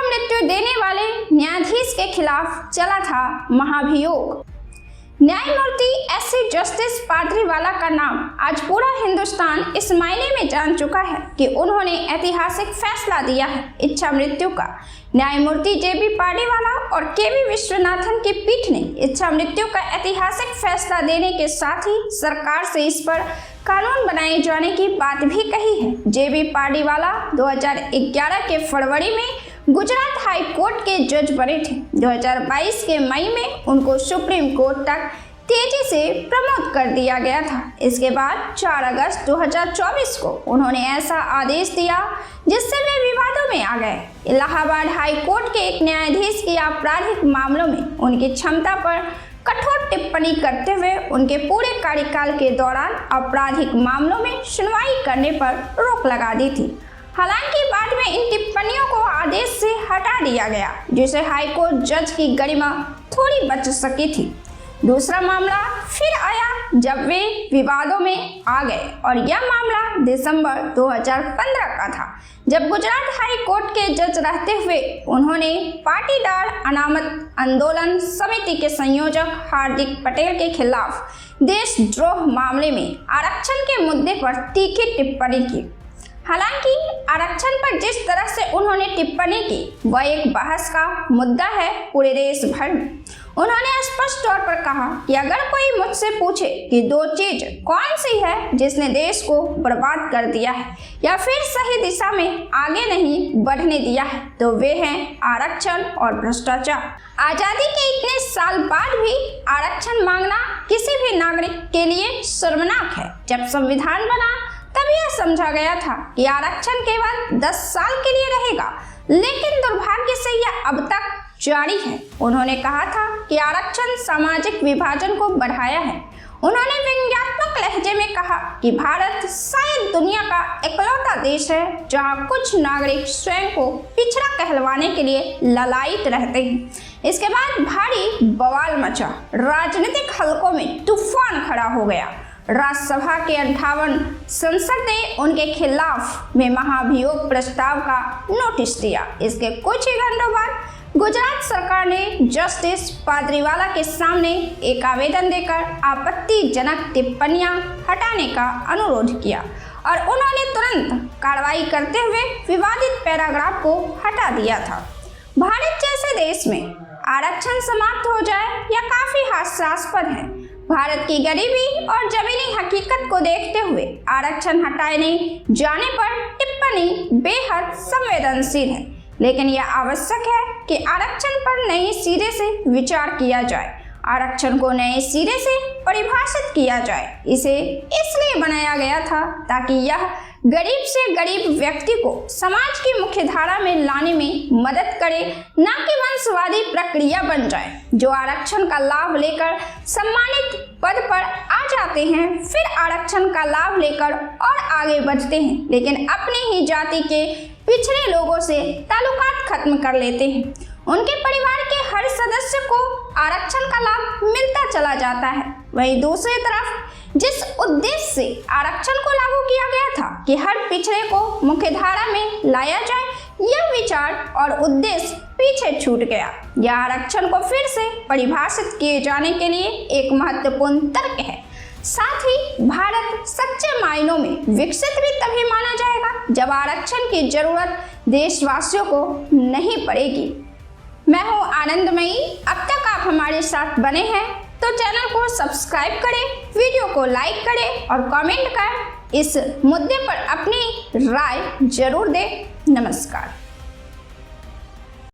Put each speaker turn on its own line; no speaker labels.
मृत्यु देने वाले न्यायाधीश के खिलाफ चला था महाभियोग। न्यायमूर्ति एस.सी. जस्टिस पाद्रीवाला का नाम आज पूरा हिंदुस्तान इस मायने में जान चुका है कि उन्होंने ऐतिहासिक फैसला दिया है इच्छा मृत्यु का। न्यायमूर्ति जे.बी. पाद्रीवाला और के.वी. विश्वनाथन की पीठ ने इच्छा मृत्यु का ऐतिहासिक फैसला देने के साथ ही सरकार से इस पर कानून बनाए जाने की बात भी कही है। जे.बी. पाद्रीवाला 2011 के फरवरी में गुजरात हाई कोर्ट के जज बने थे। 2022 के मई में उनको सुप्रीम कोर्ट तक तेजी से प्रमोट कर दिया गया था। इसके बाद 4 अगस्त 2024 को उन्होंने ऐसा आदेश दिया जिससे वे विवादों में आ गए। इलाहाबाद हाई कोर्ट के एक न्यायाधीश की आपराधिक मामलों में उनकी क्षमता पर कठोर टिप्पणी करते हुए उनके पूरे कार्यकाल के दौरान आपराधिक मामलों में सुनवाई करने पर रोक लगा दी थी। हालांकि बाद में इन टिप्पणियों को आदेश से हटा दिया गया, जिससे हाईकोर्ट जज की गरिमा थोड़ी बच सकी थी। दूसरा मामला फिर आया जब वे विवादों में आ गए और यह मामला दिसंबर 2015 का था, जब गुजरात हाई कोर्ट के जज रहते हुए उन्होंने पाटीदार अनामत आंदोलन समिति के संयोजक हार्दिक पटेल के खिलाफ देशद्रोह मामले में आरक्षण के मुद्दे पर तीखी टिप्पणी की। हालांकि आरक्षण पर जिस तरह से उन्होंने टिप्पणी की वह एक बहस का मुद्दा है पूरे देश भर में। उन्होंने स्पष्ट तौर पर कहा कि अगर कोई मुझसे पूछे कि 2 चीज कौन सी है जिसने देश को बर्बाद कर दिया है या फिर सही दिशा में आगे नहीं बढ़ने दिया है तो वे हैं आरक्षण और भ्रष्टाचार। आजादी के इतने साल बाद भी आरक्षण मांगना किसी भी नागरिक के लिए शर्मनाक है। जब संविधान बना तब यह समझा गया था कि आरक्षण केवल 10 साल के लिए रहेगा, लेकिन दुर्भाग्य से यह अब तक जारी है। उन्होंने कहा था कि आरक्षण सामाजिक विभाजन को बढ़ाया है। उन्होंने व्यंग्यात्मक लहजे में कहा कि भारत शायद दुनिया का इकलौता देश है जहां कुछ नागरिक स्वयं को पिछड़ा कहलवाने के लिए ललायित रहते हैं। इसके बाद भारी बवाल मचा, राजनीतिक हलकों में तूफान खड़ा हो गया। राज्यसभा के 58 संसद ने उनके खिलाफ में महाभियोग प्रस्ताव का नोटिस दिया। इसके कुछ ही घंटों बाद गुजरात सरकार ने जस्टिस पाद्रीवाला के सामने एक आवेदन देकर आपत्तिजनक टिप्पणियां हटाने का अनुरोध किया और उन्होंने तुरंत कार्रवाई करते हुए विवादित पैराग्राफ को हटा दिया था। भारत जैसे देश में आरक्षण समाप्त हो जाए यह काफी हास्यास्पद है। भारत की गरीबी और जमीनी हकीकत को देखते हुए आरक्षण हटाने जाने पर टिप्पणी बेहद संवेदनशील है, लेकिन यह आवश्यक है कि आरक्षण पर नए सिरे से विचार किया जाए। आरक्षण को नए सिरे से परिभाषित किया जाए। इसे इसलिए बनाया गया था ताकि यह गरीब से गरीब व्यक्ति को समाज की मुख्यधारा में लाने में मदद करे, न कि वंशवादी प्रक्रिया बन जाए। जो आरक्षण का लाभ लेकर सम्मानित पद पर आ जाते हैं, फिर आरक्षण का लाभ लेकर और आगे बढ़ते हैं, लेकिन अपनी ही जाति के पिछड़े लोगों से ताल्लुकात खत्म कर लेते हैं। उनके परिवार के हर सदस्य को आरक्षण का लाभ मिलता चला जाता है। वहीं दूसरी तरफ जिस उद्देश्य से आरक्षण को लागू किया गया था कि हर पिछड़े को मुख्यधारा में लाया जाए, यह विचार और उद्देश्य पीछे छूट गया। यह आरक्षण को फिर से परिभाषित किए जाने के लिए एक महत्वपूर्ण तर्क है। साथ ही भारत सच्चे मायनों में विकसित भी तभी माना जाएगा जब आरक्षण की जरूरत देशवासियों को नहीं पड़ेगी। मैं हूं आनंदमयी। अब तक आप हमारे साथ बने हैं तो चैनल को सब्सक्राइब करें, वीडियो को लाइक करें और कमेंट कर इस मुद्दे पर अपनी राय जरूर दें। नमस्कार।